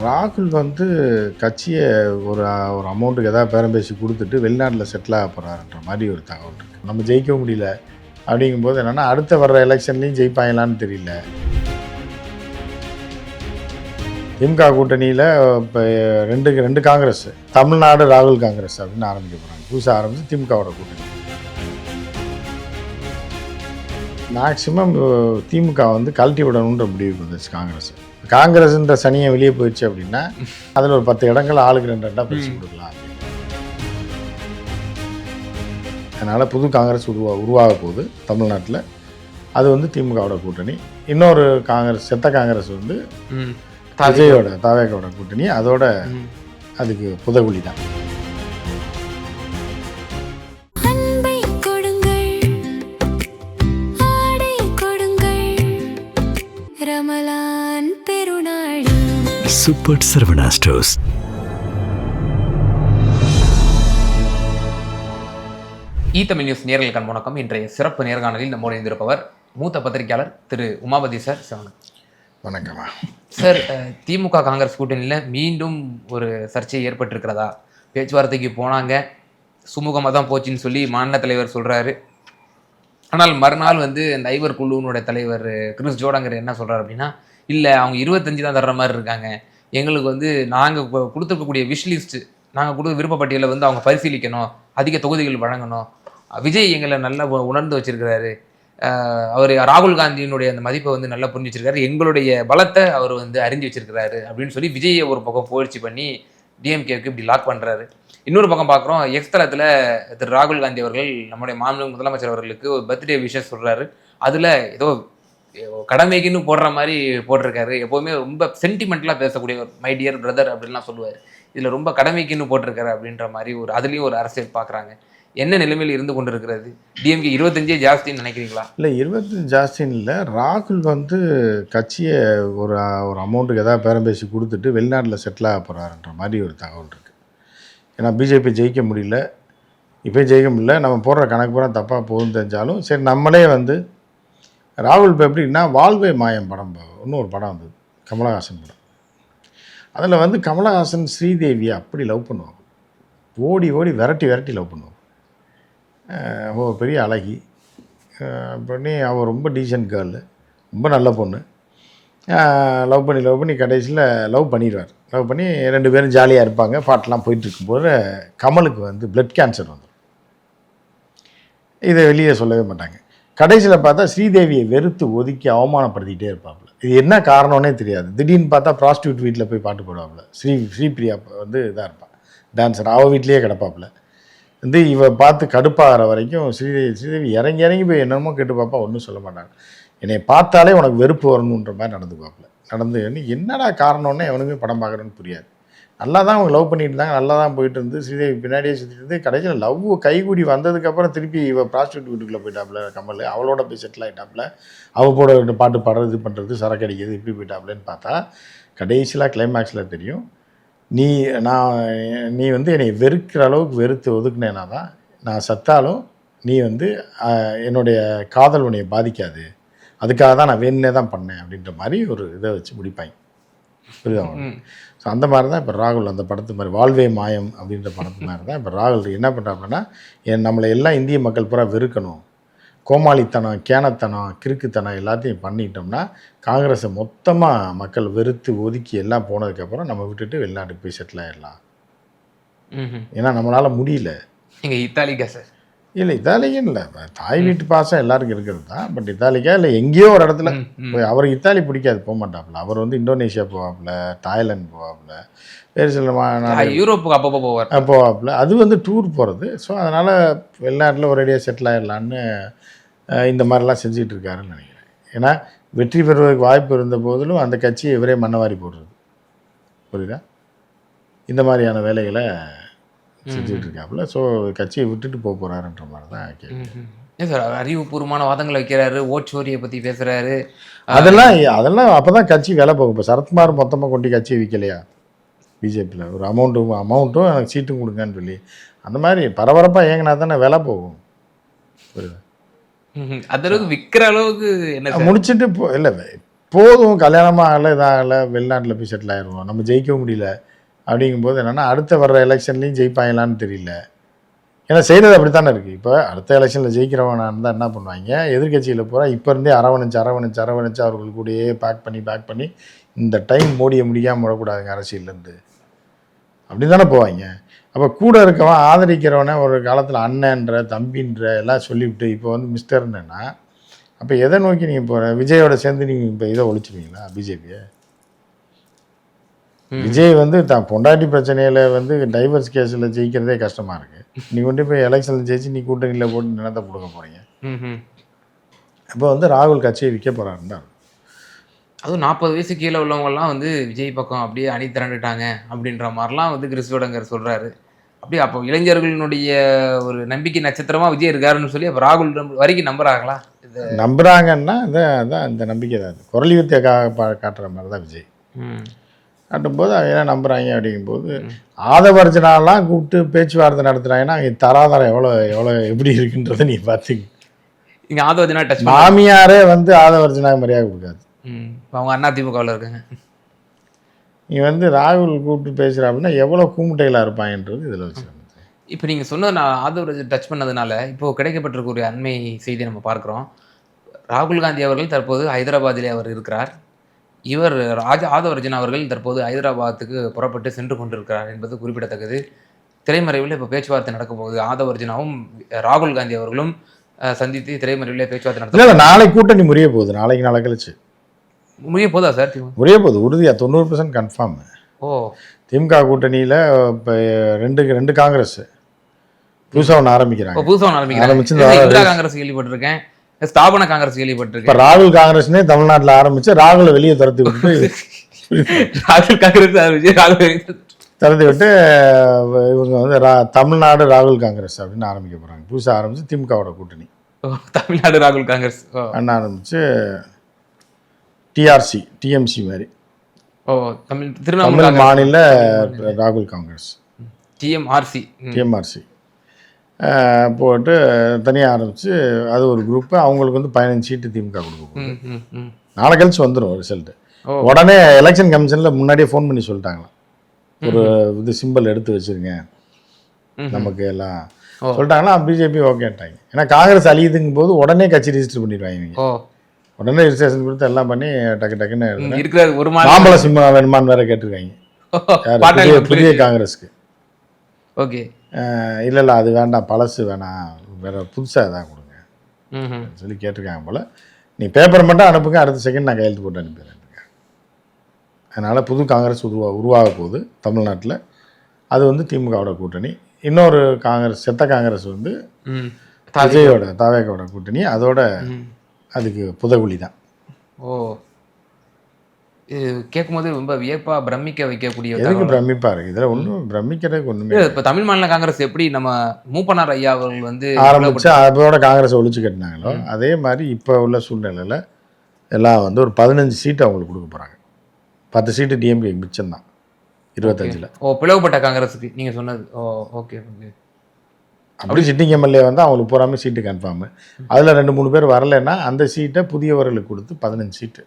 ராகுல் கட்சியை ஒரு ஒரு அமௌண்ட்டுக்கு ஏதாவது பேரம் பேசி கொடுத்துட்டு வெளிநாட்டில் செட்டில் ஆக போகிறாருன்ற மாதிரி ஒரு தகவல் இருக்குது. நம்ம ஜெயிக்க முடியல அப்படிங்கும்போது என்னென்னா அடுத்த வர்ற எலெக்ஷன்லேயும் ஜெயிப்பாங்களான்னு தெரியல. திமுக கூட்டணியில் இப்போ ரெண்டு காங்கிரஸ், தமிழ்நாடு ராகுல் காங்கிரஸ் அப்படின்னு ஆரம்பிக்க போகிறாங்க. புதுசாக ஆரம்பித்து திமுகவோட கூட்டணி. மேக்சிமம் திமுக கழட்டி விடணுன்ற முடிவுக்கு வந்துச்சு. காங்கிரஸ்ன்ற சனியை வெளியே போயிடுச்சு அப்படின்னா அதில் ஒரு 10 இடங்கள் ஆளுக்கு 2 பிரித்து கொடுக்கலாம். அதனால் புது காங்கிரஸ் உருவாக போகுது தமிழ்நாட்டில். அது திமுகவோட கூட்டணி. இன்னொரு காங்கிரஸ், செத்த காங்கிரஸ் விஜயோட தாவேகோட கூட்டணி. அதோட அதுக்கு புதகுலி தான். Super Saravana stores. Tamil news நேயர்களுக்கு வணக்கம். இன்றைய சிறப்பு நேர்காணலில் நம்மோடு இருந்திருப்பவர் மூத்த பத்திரிகையாளர் திரு உமாபதி சார். வணக்கம் சார். திமுக காங்கிரஸ் கூட்டணியில் மீண்டும் ஒரு சர்ச்சை ஏற்பட்டிருக்கிறதா? பேச்சுவார்த்தைக்கு போனாங்க, சுமூகமாக தான் போச்சுன்னு சொல்லி மாநில தலைவர் சொல்கிறாரு. ஆனால் மறுநாள் அந்த ஐவர் குழுவினுடைய தலைவர் கிறிஸ் ஜோடங்கர் என்ன சொல்கிறார் அப்படின்னா, இல்லை அவங்க 25 தான் தர்ற மாதிரி இருக்காங்க, எங்களுக்கு நாங்கள் கொடுத்துருக்கக்கூடிய விஷ்லிஸ்ட்டு, நாங்கள் கொடுத்த விருப்பப்பட்டியலை அவங்க பரிசீலிக்கணும், அதிக தொகுதிகள் வழங்கணும். விஜய் எங்களை நல்லா உணர்ந்து வச்சிருக்கிறாரு, அவர் ராகுல் காந்தியினுடைய அந்த மதிப்பை நல்லா புரிஞ்சு வச்சிருக்காரு, எங்களுடைய பலத்தை அவர் அறிஞ்சு வச்சிருக்கிறாரு அப்படின்னு சொல்லி விஜயை ஒரு பக்கம் புகழ்ச்சி பண்ணி டிஎம்கேவுக்கு இப்படி லாக் பண்ணுறாரு. இன்னொரு பக்கம் பார்க்குறோம், எக்ஸ் தளத்தில் திரு ராகுல் காந்தி அவர்கள் நம்முடைய மாநில முதலமைச்சர் அவர்களுக்கு ஒரு பர்த்டே விஷஸ் சொல்கிறாரு. அதில் ஏதோ கடமைக்குன்னு போடுற மாதிரி போட்டிருக்காரு. எப்போவுமே ரொம்ப சென்டிமெண்ட்லாம் பேசக்கூடிய ஒரு மை டியர் பிரதர் அப்படின்லாம் சொல்லுவார். இதில் ரொம்ப கடமைக்குன்னு போட்டிருக்காரு அப்படின்ற மாதிரி அதுலேயும் ஒரு அரசியல் பார்க்குறாங்க. என்ன நிலைமையில் இருந்து கொண்டு இருக்கிறது? டிஎம்கே 25 ஜாஸ்தின்னு நினைக்கிறீங்களா? இல்லை, 25 ஜாஸ்தின்னு இல்லை. ராகுல் கட்சியை ஒரு ஒரு அமௌண்ட்டுக்கு ஏதாவது பேரம் பேசி கொடுத்துட்டு வெளிநாட்டில் செட்டில் ஆக போகிறாருன்ற மாதிரி ஒரு தகவல் இருக்குது. ஏன்னா பிஜேபி ஜெயிக்க முடியல, இப்போ ஜெயிக்க முடியல, நம்ம போடுற கணக்கு பூரா தப்பாக போகுதுன்னு தெரிஞ்சாலும் சரி, நம்மளே ராகுல் இப்போ எப்படின்னா வாழ்வே மாயம் படம், இன்னும் ஒரு படம் வந்தது, கமலஹாசன் படம். அதில் கமலஹாசன் ஸ்ரீதேவியை அப்படி லவ் பண்ணுவாங்க, ஓடி ஓடி விரட்டி லவ் பண்ணுவாங்க. பெரிய அழகி பண்ணி, அவள் ரொம்ப டீசன்ட் கேர்ளு, ரொம்ப நல்ல பொண்ணு. லவ் பண்ணி கடைசியில் லவ் பண்ணிடுவார். லவ் பண்ணி 2 பேரும் ஜாலியாக இருப்பாங்க. பாட்டெலாம் போயிட்டுருக்கும்போது கமலுக்கு பிளட் கேன்சர் வந்துடும். இதை வெளியே சொல்லவே மாட்டாங்க. கடைசியில் பார்த்தா ஸ்ரீதேவியை வெறுத்து ஒதுக்கி அவமானப்படுத்திக்கிட்டே இருப்பாப்புல. இது என்ன காரணம்னே தெரியாது. திடீர்னு பார்த்தா ப்ராஸ்டியூட் வீட்டில் போய் பாட்டு போடுவாப்புல. ஸ்ரீபிரியா இதாக இருப்பாள், டான்ஸர், அவள் வீட்லேயே கிடப்பாப்புல. இவ பார்த்து கடுப்பாகிற வரைக்கும் ஸ்ரீதேவி இறங்கி போய் என்னமோ கேட்டு பார்ப்பா, ஒன்றும் சொல்ல மாட்டாங்க. என்னை பார்த்தாலே உனக்கு வெறுப்பு வரணுன்ற மாதிரி நடந்துக்குவாப்புல. என்னடா காரணம்னே அவனுமே படம் பார்க்குறேன்னு புரியாது. நல்லா தான் அவங்க லவ் பண்ணிட்டு இருந்தாங்க, நல்லா தான் போயிட்டு இருந்து, ஸ்ரீதேவி பின்னாடியே சுற்றிட்டு இருந்து, கடைசியில் லவ் கைகூடி வந்ததுக்கப்புறம் திருப்பி ப்ராஸ்டியூட் வீட்டுக்குள்ளே போயிட்டாப்புல கமல். அவளோட போய் செட்டில் ஆகிட்டாப்புல, அவள் போட பாட்டு பாடுறது, இது பண்ணுறது, சரக்கு அடிக்கிறது, இப்படி போயிட்டாப்புலன்னு பார்த்தா கடைசியில் கிளைமேக்ஸில் தெரியும், நீ என்னை வெறுக்கிற அளவுக்கு வெறுத்து ஒதுக்குனேனா தான் நான் செத்தாலும் நீ என்னுடைய காதல் உன்னை பாதிக்காது, அதுக்காக தான் நான் வேணுன்னே தான் பண்ணேன் அப்படின்ற மாதிரி ஒரு இதை வச்சு முடிப்பாங்க. புரியுதா? ஸோ அந்த மாதிரி தான் இப்போ ராகுல் அந்த படத்து மாதிரி, வாழ்வே மாயம் அப்படின்ற படத்து மாதிரி தான் இப்போ ராகுல் என்ன பண்ணுறாப்புலன்னா, நம்மளை எல்லாம் இந்திய மக்கள் பூரா வெறுக்கணும், கோமாளித்தனம், கேனத்தனம், கிறுக்குத்தனம் எல்லாத்தையும் பண்ணிட்டோம்னா காங்கிரஸை மொத்தமாக மக்கள் வெறுத்து ஒதுக்கி எல்லாம் போனதுக்கப்புறம் நம்ம விட்டுட்டு வெளிநாட்டுக்கு போய் செட்டில் ஆகிடலாம். ஏன்னா நம்மளால் முடியல. நீங்கள் இத்தாலிக்கா சார்? இல்லை, இத்தாலிக்குன்னு இல்லை, தாய் வீட்டு பாசம் எல்லாருக்கும் இருக்கிறது தான். பட் இத்தாலிக்கா இல்லை, எங்கேயோ ஒரு இடத்துல போய், அவருக்கு இத்தாலி பிடிக்காது, போக மாட்டாப்புல. அவர் இந்தோனேஷியா போவாப்புல, தாய்லாந்து போவாப்புல, வேறு சில யூரோப்புக்கு அப்பப்போ போவாப்புல. அது டூர் போகிறது. ஸோ அதனால் வெளிநாட்டில் ஒரேடியாக செட்டில் ஆகிடலான்னு இந்த மாதிரிலாம் செஞ்சுட்டு இருக்காருன்னு நினைக்கிறேன். ஏன்னா வெற்றி பெறுவதற்கு வாய்ப்பு இருந்த போதிலும் அந்த கட்சியை இவரே மண்ணவாரி போடுறது. புரியுதா? இந்த மாதிரியான வேலைகளை செஞ்சுட்டு இருக்காப்புல. ஸோ கட்சியை விட்டுட்டு போக போகிறாருன்ற மாதிரி தான் கேட்குறேன் சார். அறிவுபூர்வமான வாதங்களை வைக்கிறாரு, ஓட்சோரியை பற்றி பேசுகிறாரு. அதெல்லாம் அப்போ தான் கட்சி வேலை போகும். இப்போ சரத்குமார் மொத்தமாக கொண்டு கட்சியை விற்கலையா பிஜேபியில்? ஒரு அமௌண்ட்டும் எனக்கு சீட்டும் கொடுங்கன்னு சொல்லி அந்த மாதிரி பரபரப்பாக ஏங்கினா தானே வேலை போகும். புரியுதா? அந்த அளவுக்கு விற்கிற அளவுக்கு என்ன முடிச்சுட்டு இல்லை, போதும் கல்யாணமாக ஆகலை இதாகலை வெளிநாட்டில் போய் செட்டில் ஆயிடுவோம், நம்ம ஜெயிக்கவும் முடியல அப்படிங்கும்போது என்னென்னா அடுத்த வர்ற எலெக்ஷன்லேயும் ஜெயிப்பாங்களான்னு தெரியல. ஏன்னா செய்கிறது அப்படி தானே இருக்குது. இப்போ அடுத்த எலெக்ஷனில் ஜெயிக்கிறவனா இருந்தால் என்ன பண்ணுவாங்க, எதிர்கட்சியில் பூரா இப்போ இருந்தே அரவணைச்சு அவர்கள் கூடயே பேக் பண்ணி இந்த டைம் மோடியை முடியாமல் விடக்கூடாதுங்க அரசியல்லேருந்து அப்படி தானே போவாங்க. அப்போ கூட இருக்கவன் ஆதரிக்கிறவனை ஒரு காலத்தில் அண்ணன்ற தம்பின்ற எல்லாம் சொல்லிவிட்டு இப்போ வந்து மிஸ்டர்னா அப்போ எதை நோக்கி நீங்கள் போகிற? விஜயோட சேர்ந்து நீங்கள் இப்போ இதை ஒழிச்சுருவீங்களா பிஜேபியை? விஜய் வந்து தான் பொண்டாட்டி பிரச்சனையில் வந்து டைவர்ஸ் கேஸில் ஜெயிக்கிறதே கஷ்டமாக இருக்குது. நீ கொண்டு போய் எலெக்ஷனில் ஜெயிச்சு நீ கூட்டணியில் போட்டு நிலத்தை கொடுக்க போகிறீங்க. அப்போ வந்து ராகுல் கட்சியை விற்க போகிறாருன்னா அதுவும் 40 வயசு கீழே உள்ளவங்கலாம் வந்து விஜய் பக்கம் அப்படியே அணி திரண்டுட்டாங்க அப்படின்ற மாதிரிலாம் வந்து கிறிஸ்துவடங்கர் சொல்கிறாரு. அப்படியே அப்போ இளைஞர்களினுடைய ஒரு நம்பிக்கை நட்சத்திரமாக விஜய் இருக்காருன்னு சொல்லி அப்போ ராகுல் வரைக்கும் நம்புறாங்களா? நம்புகிறாங்கன்னா அதான் இந்த நம்பிக்கை தான். அது குரல் யுத்தியக்காக காட்டுற மாதிரி தான் விஜய் காட்டும்போது அவங்க என்ன நம்புகிறாங்க அப்படிங்கும்போது ஆதவர்ஜனாலாம் கூப்பிட்டு பேச்சுவார்த்தை நடத்துகிறாங்கன்னா அவங்க தராதரம் எவ்வளோ எப்படி இருக்குன்றதை நீ பார்த்துங்க. இங்கே ஆதவர்ஜனா டச் மாமியாரே வந்து ஆதவர்ஜனாக மரியாதை கொடுக்காது. அவங்க அண்ணா திமுகவில் இருக்காங்க. நீ வந்து ராகுல் கூப்பிட்டு பேசுகிற அப்படின்னா எவ்வளோ கூமுட்டைகளாக இருப்பாங்கன்றது இதில் வச்சு. இப்போ நீங்கள் சொன்னது நான் ஆதவர்ஜன் டச் பண்ணதுனால இப்போது கிடைக்கப்பட்டிருக்கக்கூடிய அண்மை செய்தி நம்ம பார்க்குறோம். ராகுல் காந்தி அவர்கள் தற்போது ஹைதராபாத்திலே அவர் இருக்கிறார். இவர் ஆதவர்ஜன் அவர்கள் தற்போது ஹைதராபாத்துக்கு புறப்பட்டு சென்று கொண்டிருக்கிறார் என்பது குறிப்பிடத்தக்கது. திரைமறைவில் இப்போ பேச்சுவார்த்தை நடக்க போகுது. ஆதவர்ஜனாவும் ராகுல் காந்தி அவர்களும் சந்தித்து திரைமறைவில் பேச்சுவார்த்தை நடத்த. நாளைக்கு கூட்டணி முறிய போகுது. நாளைக்கு நாளை கழிச்சு முறிய போதா சார்? முறிய போகுது உறுதியாக 90% கன்ஃபார்ம். திமுக கூட்டணியில் இப்போ ரெண்டு காங்கிரஸ் புதுசாக ஒன்று ஆரம்பிக்கிறாங்க. இந்திரா காங்கிரஸ் கேள்விப்பட்டிருக்கேன், ஸ்தாபன காங்கிரஸ் கேள்விப்பட்டிருக்கேன். இப்போ ராகுல் காங்கிரஸ்னே தமிழ்நாட்டில் ஆரம்பிச்சு ராகுலை வெளியே துரத்தி விட்டு ராகுல் காங்கிரஸ் திறந்து விட்டு இவங்க வந்து தமிழ்நாடு ராகுல் காங்கிரஸ் அப்படின்னு ஆரம்பிக்க போகிறாங்க. புதுசாக ஆரம்பிச்சு திமுகவோட கூட்டணி தமிழ்நாடு ராகுல் காங்கிரஸ் அண்ணா ஆரம்பிச்சு டிஆர்சி டிஎம்சி மாதிரி தமிழ் மாநில ராகுல் காங்கிரஸ் டிஎம்ஆர்சி போட்டு தனியாக ஆரம்பித்து அது ஒரு குரூப்பு. அவங்களுக்கு வந்து 15 சீட்டு திமுக கொடுக்க நாளை கழிச்சு வந்துடும் ரிசல்ட்டு. உடனே எலெக்ஷன் கமிஷனில் முன்னாடியே ஃபோன் பண்ணி சொல்லிட்டாங்களாம், ஒரு இது சிம்பிள் எடுத்து வச்சுருங்க நமக்கு எல்லாம் சொல்லிட்டாங்கன்னா பிஜேபி ஓகேட்டாங்க. ஏன்னா காங்கிரஸ் அழியுதுங்கும் போது உடனே கட்சி ரிஜிஸ்டர் பண்ணிடுவாங்க. உடனே ரிஜிஸ்ட்ரேஷன் கொடுத்து எல்லாம் பண்ணி டக்குன்னு ஒரு மாம்பழ சிம்மா வேணுமான்னு வேற கேட்டிருக்காங்க புதிய காங்கிரஸ்க்கு. ஓகே இல்லை அது வேண்டாம், பழசு வேணாம், வேற புதுசாக தான் கொடுங்க சொல்லி கேட்டிருக்காங்க போல். நீ பேப்பர் மட்டும் அனுப்புங்க, அடுத்த செகண்ட் நான் கையெழுத்து போட்டு அனுப்பிடுறேன். அதனால் புது காங்கிரஸ் உருவாக போகுது தமிழ்நாட்டில். அது வந்து திமுகவோட கூட்டணி. இன்னொரு காங்கிரஸ் செத்த காங்கிரஸ் வந்து விஜயோட தாவேகாவோட கூட்டணி. அதோட அதுக்கு புதகுழி தான். கேட்கும்போது ரொம்ப வியப்பா பிரமிக்க வைக்கக்கூடிய. எதுக்கு பிரமிப்பா இருக்கு? இதில் ஒன்றும் பிரமிக்கிறதுக்கு ஒன்றுமே. இப்போ தமிழ் மாநில காங்கிரஸ் எப்படி நம்ம மூப்பனார் ஐயா அவர்கள் வந்து ஆரம்பிச்சு அதோட காங்கிரஸ் ஒழிச்சு கட்டினாங்களோ அதே மாதிரி இப்போ உள்ள சூழ்நிலையில் எல்லாம் வந்து ஒரு 15 சீட்டு அவங்களுக்கு கொடுக்க போகிறாங்க. 10 சீட்டு டிஎம்கே மிச்சம்தான் 25ல். பிளவுபட்ட காங்கிரஸுக்கு நீங்கள் சொன்னது. Okay okay. அப்படி சிட்டிங் எம்எல்ஏ வந்து அவங்களுக்கு போகாம சீட்டு கன்ஃபார்மு. அதில் 2-3 பேர் வரலைன்னா அந்த சீட்டை புதியவர்களுக்கு கொடுத்து 15 சீட்டு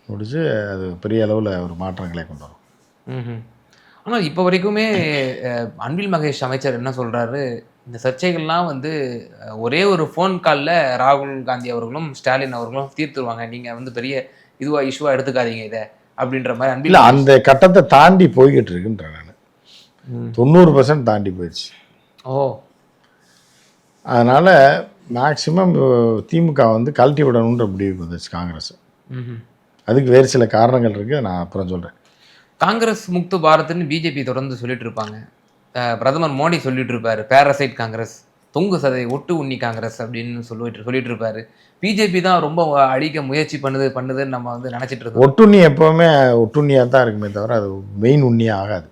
முடிச்சு அது பெரிய அளவில் ஒரு மாற்றங்களை கொண்டு வரும். ஆனால் இப்போ வரைக்குமே அன்பில் மகேஷ் அமைச்சர் என்ன சொல்கிறாரு, இந்த சர்ச்சைகள்லாம் வந்து ஒரே ஒரு ஃபோன் காலில் ராகுல் காந்தி அவர்களும் ஸ்டாலின் அவர்களும் தீர்த்துருவாங்க, நீங்கள் வந்து பெரிய இதுவாக இஷ்யூவாக எடுத்துக்காதீங்க இதை அப்படின்ற மாதிரி. அன்பில் அந்த கட்டத்தை தாண்டி போய்கிட்டு இருக்குன்றேன் நான். 90% தாண்டி போயிடுச்சு. அதனால் மேக்சிமம் திமுக வந்து கழட்டி விடணுன்ற முடிவுக்கு வந்துச்சு காங்கிரஸ். அதுக்கு வேறு சில காரணங்கள் இருக்குது, நான் அப்புறம் சொல்கிறேன். காங்கிரஸ் முக்து பாரத்னு பிஜேபி தொடர்ந்து சொல்லிட்டு இருப்பாங்க. பிரதமர் மோடி சொல்லிட்டு இருப்பாரு பேரசைட் காங்கிரஸ், தொங்கு சதை ஒட்டு உண்ணி காங்கிரஸ் அப்படின்னு சொல்லிட்டு இருப்பாரு. பிஜேபி தான் ரொம்ப அழிக்க முயற்சி பண்ணுதுன்னு நம்ம வந்து நினச்சிட்டு இருக்கோம். ஒட்டுண்ணி எப்போவுமே ஒட்டுண்ணியாக தான் இருக்குமே தவிர அது மெயின் உண்ணியாக ஆகாது.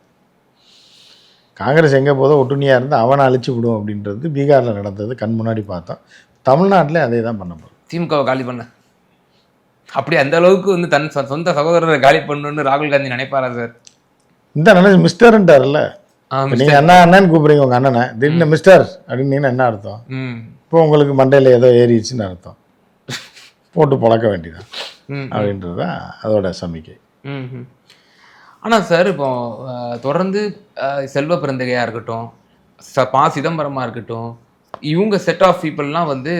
காங்கிரஸ் எங்கே போதோ ஒட்டுண்ணியாக இருந்து அவனை அழிச்சு விடும் அப்படின்றது பீகாரில் நடந்தது கண் முன்னாடி பார்த்தோம். தமிழ்நாட்டில் அதே தான் பண்ண போகிறோம். திமுகவை காலி பண்ண அப்படி அந்த அளவுக்கு வந்து தன் சொந்த சகோதரரை காலி பண்ணணும்னு ராகுல் காந்தி நினைப்பாரா சார்? இந்த நினைச்சு மிஸ்டர்ன்ட்டார்ல, நீங்கள் அண்ணன்னு கூப்பிடுறீங்க உங்கள் அண்ணனை, திடீர்னு மிஸ்டர் அப்படின்னு என்ன அர்த்தம்? இப்போ உங்களுக்கு மண்டையில் ஏதோ ஏறிடுச்சுன்னு அர்த்தம். போட்டு பழக்க வேண்டியதான் ம் அப்படின்றது தான் அதோட சமிக்கை. ம் ஆனால் சார் இப்போ தொடர்ந்து செல்வ பிறந்தகையாக இருக்கட்டும், ப. சிதம்பரமாக இருக்கட்டும், இவங்க செட் ஆஃப் பீப்புளெலாம் வந்து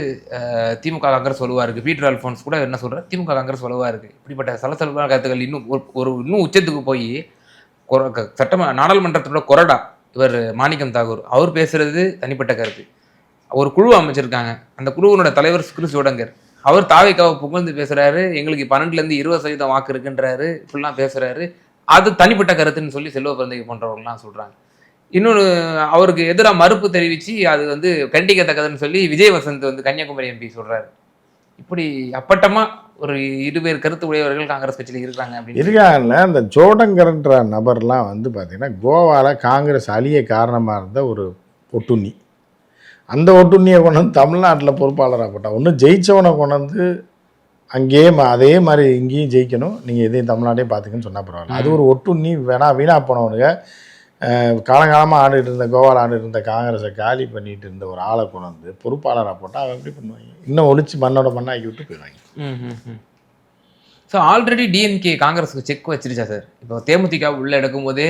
திமுக காங்கிரஸ் வலுவாக இருக்குது. பீட்டர் அல்ஃபோன்ஸ் கூட என்ன சொல்கிறார், திமுக காங்கிரஸ் வலுவாக இருக்குது. இப்படிப்பட்ட சலசலப்பான கருத்துக்கள் இன்னும் ஒரு இன்னும் உச்சத்துக்கு போய் நாடாளுமன்றத்தோட கொறடா இவர் மாணிக்கம் தாகூர் அவர் பேசுறது தனிப்பட்ட கருத்து. ஒரு குழு அமைச்சிருக்காங்க, அந்த குழுவினோட தலைவர் சுக்ரு சோடங்கர் அவர் தாவேக்காவை புகழ்ந்து பேசுறாரு, எங்களுக்கு 12% 20% வாக்கு இருக்குன்றாரு, இப்படிலாம் பேசுறாரு. அது தனிப்பட்ட கருத்துன்னு சொல்லி செல்வ பிறந்தகை போன்றவர்கள்லாம் சொல்றாங்க. இன்னொன்று அவருக்கு எதிராக மறுப்பு தெரிவித்து அது வந்து கண்டிக்கத்தக்கதுன்னு சொல்லி விஜய் வசந்த் வந்து கன்னியாகுமரி எம்பி சொல்றாரு. இப்படி அப்பட்டமா ஒரு இருவேறு கருத்து உடையவர்கள் காங்கிரஸ் கட்சியில் இருக்காங்க அப்படின்னு இருக்காங்கல்ல. அந்த ஜோடங்கர்ன்ற நபர்லாம் வந்து பார்த்தீங்கன்னா கோவாவில் காங்கிரஸ் அழிய காரணமாக இருந்த ஒரு ஒட்டுண்ணி. அந்த ஒட்டுண்ணியை கொண்டு வந்து தமிழ்நாட்டில் பொறுப்பாளராக போட்டால் ஒன்றும் ஜெயித்தவனை கொண்டு வந்து அங்கேயே அதே மாதிரி இங்கேயும் ஜெயிக்கணும், நீங்கள் இதையும் தமிழ்நாட்டையும் பார்த்துக்கன்னு சொன்னால் பரவாயில்ல. அது ஒரு ஒட்டுண்ணி வீணாக போனவனுங்க காலங்காலமாக ஆண்டுகிட்டு இருந்த கோவாவில் ஆண்டுகிட்டு இருந்த காங்கிரஸை காலி பண்ணிட்டு இருந்த ஒரு ஆளை கொண்டு வந்து பொறுப்பாளராக போட்டால் அவன் எப்படி பண்ணுவாங்க? இன்னும் ஒழிச்சு மண்ணோட மண்ணாக்கி விட்டு போயிடுவாங்க. ஸோ ஆல்ரெடி டிஎம்கே காங்கிரஸுக்கு செக் வச்சிருச்சா சார்? இப்போ தேமுதிக உள்ள எடுக்கும் போதே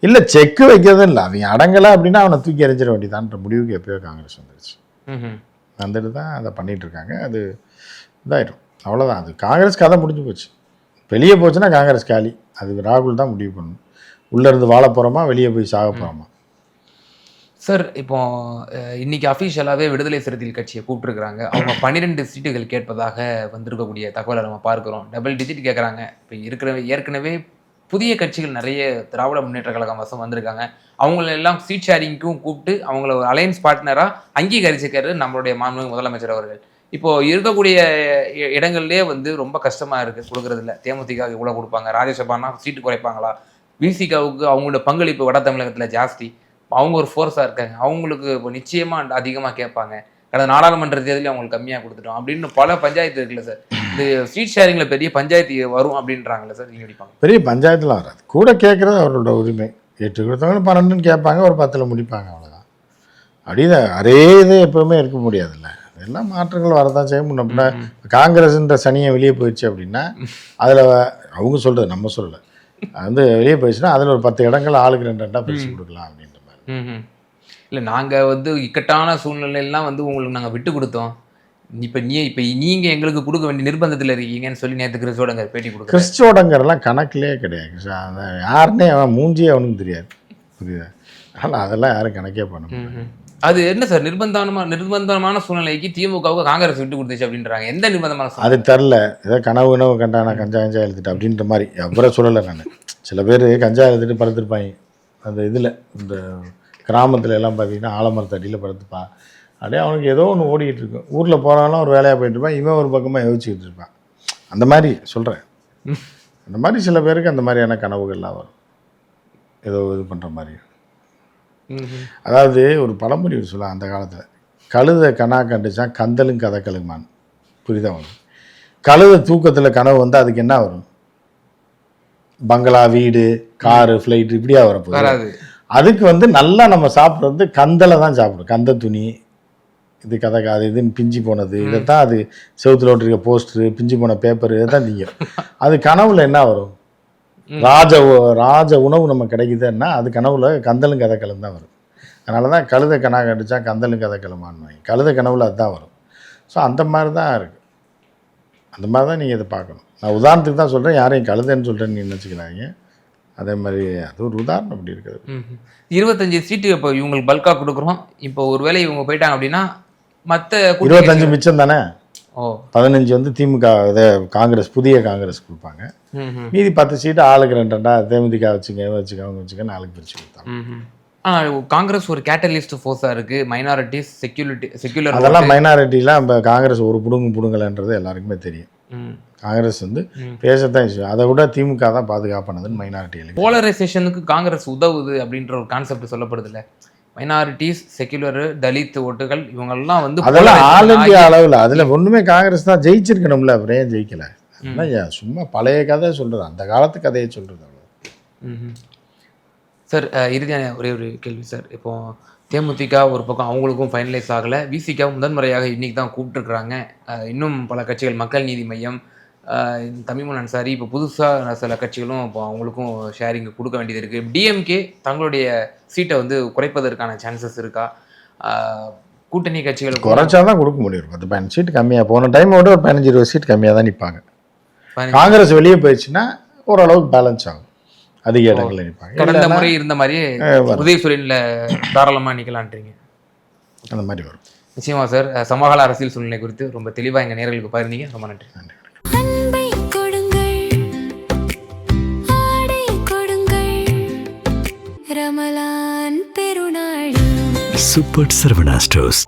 இல்லை, செக்கு வைக்கிறதும் இல்லை, அவங்க அடங்கலை அப்படின்னா அவனை தூக்கி எறிஞ்சிட வேண்டியதான்ற முடிவுக்கு எப்போயோ காங்கிரஸ் வந்துருச்சு. வந்துட்டு தான் அதை பண்ணிகிட்டு இருக்காங்க. அது இதாயிடும், அவ்வளோதான். அது காங்கிரஸ் கதை முடிஞ்சு போச்சு. வெளியே போச்சுன்னா காங்கிரஸ் காலி. அது ராகுல் தான் முடிவு பண்ணணும். உள்ளேருந்து வாழ போகிறோமா, வெளியே போய் சாக போகிறோமா? சார் இப்போ இன்னைக்கு அஃபிஷியலாகவே விடுதலை சிறுத்தைகள் கட்சியை கூப்பிட்டுருக்குறாங்க. அவங்க 12 சீட்டுகள் கேட்பதாக வந்திருக்கக்கூடிய தகவலை நம்ம பார்க்குறோம். டபுள் டிஜிட் கேட்குறாங்க. இப்போ ஏற்கனவே புதிய கட்சிகள் நிறைய திராவிட முன்னேற்ற கழகம் வசம் வந்திருக்காங்க. அவங்களெல்லாம் சீட் ஷேரிங்க்கும் கூப்பிட்டு அவங்கள ஒரு அலையன்ஸ் பார்ட்னராக அங்கீகரிச்சுக்கிறது நம்மளுடைய மாண்புமிகு முதலமைச்சர் அவர்கள். இப்போ இருக்கக்கூடிய இடங்கள்லேயே வந்து ரொம்ப கஷ்டமாக இருக்குது கொடுக்குறதில்ல. தேமுதிக இவ்வளோ கொடுப்பாங்க, ராஜ்யசபானா சீட்டு குறைப்பாங்களா, விசிகாவுக்கு அவங்களோட பங்களிப்பு வட தமிழகத்தில் ஜாஸ்தி, அவங்க ஒரு ஃபோர்ஸாக இருக்காங்க, அவங்களுக்கு இப்போ நிச்சயமாக அதிகமாக கேட்பாங்க, கடந்த நாடாளுமன்ற தேர்தலில் அவங்களுக்கு கம்மியாக கொடுத்துட்டோம் அப்படின்னு பல பஞ்சாயத்து இருக்குல்ல சார். இந்த சீட் ஷேரிங்கில் பெரிய பஞ்சாயத்து வரும் அப்படின்றாங்களே சார், நீங்கள் அடிப்பாங்க? பெரிய பஞ்சாயத்துலாம் வராது, கூட கேட்குறது அவரோட உரிமை. 8 கொடுத்தவங்களும் 12 கேட்பாங்க, ஒரு 10 முடிப்பாங்க, அவ்வளோதான். அப்படின்னு அரே இது எப்போவுமே இருக்க முடியாதுல்ல. அதெல்லாம் மாற்றங்கள் வரதான் செய்ய முன்ன. காங்கிரஸ்ன்ற சனியை வெளியே போயிடுச்சு அப்படின்னா அதில் அவங்க சொல்கிறது, நம்ம சொல்லலை, வந்து வெளியே போயிடுச்சுன்னா அதில் ஒரு 10 இடங்கள் ஆளுக்கு 2 பிரித்து கொடுக்கலாம் அப்படின்ற மாதிரி. இல்லை, நாங்கள் வந்து இக்கட்டான சூழ்நிலையெல்லாம் வந்து உங்களுக்கு நாங்கள் விட்டு கொடுத்தோம், இப்போ நீங்கள் எங்களுக்கு கொடுக்க வேண்டிய நிர்பந்தத்தில் இருக்கீங்கன்னு சொல்லி நேற்று கிறிஸ்தோடங்கர் பேட்டி கொடுக்குறோம். கிறிஸ்தோடங்கர்லாம் கணக்கிலே கிடையாது. யாருன்னே அவன் மூஞ்சியே அவனுக்கு தெரியாது, புரியுதா? ஆனால் அதெல்லாம் யாரும் கணக்கே பண்ண முடியாது. அது என்ன சார் நிர்பந்தமான சூழ்நிலைக்கு திமுகவுக்கு காங்கிரஸ் விட்டு கொடுத்துச்சு அப்படின்றாங்க. எந்த நிர்பந்தமான அது தெரில, ஏதோ கனவு கண்டா நான் கஞ்சா எழுதிட்டு அப்படின்ற மாதிரி அப்புறம் சொல்லலை. நான் சில பேர் கஞ்சா எழுதிட்டு படுத்துருப்பாங்க அந்த இதில், இந்த கிராமத்தில் எல்லாம் பார்த்தீங்கன்னா ஆலமரத்தடியில் படுத்துப்பான், அப்படியே அவனுக்கு ஏதோ ஒன்று ஓடிக்கிட்டு இருக்கும். ஊரில் போனாலும் ஒரு வேலையாக போயிட்டு இருப்பான், இவன் ஒரு பக்கமாக யோசிச்சுக்கிட்டு இருப்பான். அந்த மாதிரி சொல்கிறேன். அந்த மாதிரி சில பேருக்கு அந்த மாதிரியான கனவுகள்லாம் வரும், ஏதோ இது பண்ணுற மாதிரி. அதாவது ஒரு பழமொழி சொல்லலாம் அந்த காலத்தில், கழுதை கனா கண்டுச்சான் கந்தலும் கதை கழுமான், புரியுதா உங்களுக்கு? கழுதை தூக்கத்தில் கனவு வந்து அதுக்கு என்ன வரும்? பங்களா, வீடு, காரு, ஃப்ளைட்டு இப்படியா வரப்போகுது. அதுக்கு வந்து நல்லா நம்ம சாப்பிட்றது கந்தலை தான் சாப்பிடும். கந்த துணி, இது கதை அது இதுன்னு பிஞ்சு போனது, இதைத்தான் அது செவுத்துல ஓட்டிருக்க போஸ்டரு, பிஞ்சு போன பேப்பர், இதைத்தான் திங்கும். அது கனவுல என்ன வரும்? ராஜ உணவு நம்ம கிடைக்குதுன்னா அது கனவுல கந்தலும் கதை கலம் தான் வரும். அதனால தான் கழுதை கனா கண்டுச்சா கந்தலும் கதை கலமான்னு, கழுதை கனவுல அதுதான் வரும். ஸோ அந்த மாதிரி தான் இருக்குது. அந்த மாதிரி தான் நீங்கள் இதை பார்க்கணும். நான் உதாரணத்துக்கு தான் சொல்கிறேன், யாரையும் கழுதைன்னு சொல்கிறேன்னு நீங்கள் நினச்சிக்கிறாங்க. அதே மாதிரி அது ஒரு உதாரணம் அப்படி இருக்குது. 25 சீட்டு இப்போ இவங்களுக்கு பல்காக கொடுக்குறோம். இப்போ ஒருவேளை இவங்க போயிட்டாங்க அப்படின்னா மற்ற 25 மிச்சம் தானே. 15 வந்து திமுக காங்கிரஸ், புதிய காங்கிரஸ் கொடுப்பாங்க. மீதி 10 சீட்டு ஆளுக்கு 2 தேமுதிக அவங்க வச்சுக்க ஆளுக்கு பிரிச்சு கொடுத்தாங்க. காங்கிரஸ் ஒரு கேட்டலிஸ்ட் ஃபோர்ஸாக இருக்குது. மைனாரிட்டிஸ், செக்யூலர், அதெல்லாம் மைனாரிட்டிலாம் இப்போ காங்கிரஸ் ஒரு புடுங்கலைன்றது எல்லாருக்குமே தெரியும். காங்கிரஸ் வந்து பேசத்தான் இஷ்யூ, அதை விட திமுக தான் பாதுகாப்பானதுன்னு மைனாரிட்டி. போலரைசேஷனுக்கு காங்கிரஸ் உதவுது அப்படின்ற ஒரு கான்செப்ட் சொல்லப்படுது இல்லை? மைனாரிட்டிஸ், செக்யூலர், தலித் ஓட்டுகள் இவங்கெல்லாம் வந்து அதெல்லாம் ஆல் இந்தியா அளவில் அதில் ஒன்றுமே காங்கிரஸ் தான் ஜெயிச்சிருக்கணும்ல, அப்புறம் ஏன் ஜெயிக்கலை? சும்மா பழைய கதை சொல்கிறது, அந்த காலத்து கதையை சொல்கிறது. சார் இறுதியான ஒரே ஒரு கேள்வி சார். இப்போ தேமுதிக ஒரு பக்கம் அவங்களுக்கும் ஃபைனலைஸ் ஆகலை. விசிக முதன்முறையாக இன்னைக்கு தான் கூப்பிட்டுருக்குறாங்க. இன்னும் பல கட்சிகள், மக்கள் நீதி மையம், தமிமுன் அன்சாரி, இப்போ புதுசாக சில கட்சிகளும் இப்போ அவங்களுக்கும் ஷேரிங் கொடுக்க வேண்டியது இருக்குது. டிஎம்கே தங்களுடைய சீட்டை வந்து குறைப்பதற்கான சான்சஸ் இருக்கா? கூட்டணி கட்சிகளுக்கு குறைச்சா தான் கொடுக்க முடியும். 10-15 சீட் கம்மியாக, போன டைம் விட ஒரு 15-20 சீட் கம்மியாக தான் நிற்பாங்க. காங்கிரஸ் வெளியே போயிடுச்சுன்னா ஓரளவுக்கு பேலன்ஸ் ஆகும், அதிக இடங்களில் நிற்பாங்க. கடந்த முறை இருந்த மாதிரியே உதயசூரியனில் தாராளமாக நிற்கலான்றீங்க. அந்த மாதிரி வரும். நிச்சயமா சார். சமகால அரசியல் சூழ்நிலை குறித்து ரொம்ப தெளிவாக எங்கள் நேயர்களுக்கு பகிர்ந்தீங்க. ரொம்ப நன்றி. நன்றி. Super Saravana stores.